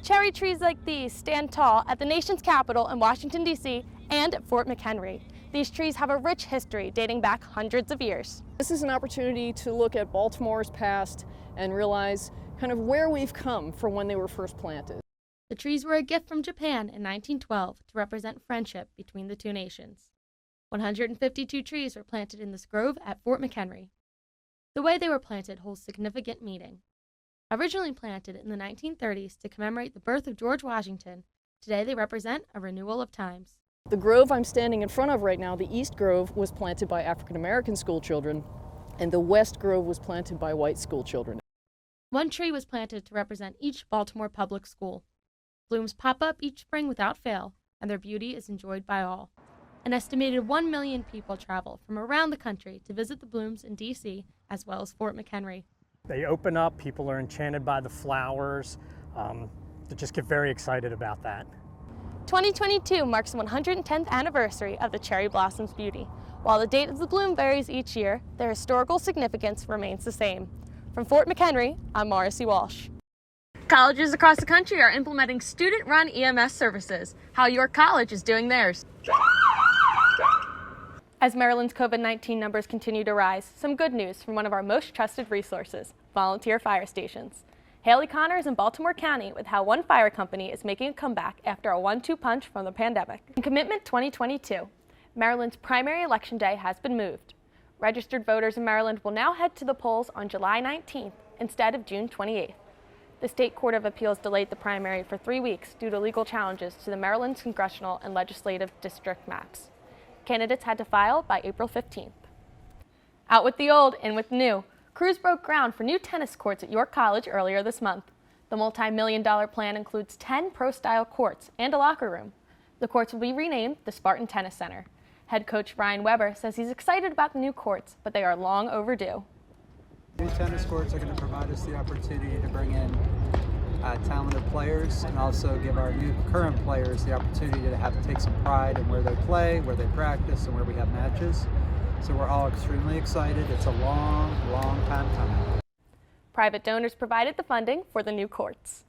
Cherry trees like these stand tall at the nation's capital in Washington, D.C. and at Fort McHenry. These trees have a rich history dating back hundreds of years. This is an opportunity to look at Baltimore's past and realize kind of where we've come from when they were first planted. The trees were a gift from Japan in 1912 to represent friendship between the two nations. 152 trees were planted in this grove at Fort McHenry. The way they were planted holds significant meaning. Originally planted in the 1930s to commemorate the birth of George Washington, today they represent a renewal of times. The grove I'm standing in front of right now, the East Grove, was planted by African American school children, and the West Grove was planted by white school children. One tree was planted to represent each Baltimore public school. Blooms pop up each spring without fail, and their beauty is enjoyed by all. An estimated 1 million people travel from around the country to visit the blooms in D.C. as well as Fort McHenry. They open up, people are enchanted by the flowers. They just get very excited about that. 2022 marks the 110th anniversary of the cherry blossom's beauty. While the date of the bloom varies each year, their historical significance remains the same. From Fort McHenry, I'm Morrissey Walsh. Colleges across the country are implementing student-run EMS services. How York College is doing theirs. As Maryland's COVID-19 numbers continue to rise, some good news from one of our most trusted resources, volunteer fire stations. Haley Connor is in Baltimore County with how one fire company is making a comeback after a 1-2 punch from the pandemic. In Commitment 2022, Maryland's primary election day has been moved. Registered voters in Maryland will now head to the polls on July 19th instead of June 28th. The State Court of Appeals delayed the primary for 3 weeks due to legal challenges to the Maryland's congressional and legislative district maps. Candidates had to file by April 15th. Out with the old, in with the new. Crews broke ground for new tennis courts at York College earlier this month. The multi-million-dollar plan includes 10 pro-style courts and a locker room. The courts will be renamed the Spartan Tennis Center. Head coach Brian Weber says he's excited about the new courts, but they are long overdue. New tennis courts are going to provide us the opportunity to bring in talented players and also give our new current players the opportunity to take some pride in where they play, where they practice, and where we have matches. So we're all extremely excited. It's a long, long time coming. Private donors provided the funding for the new courts.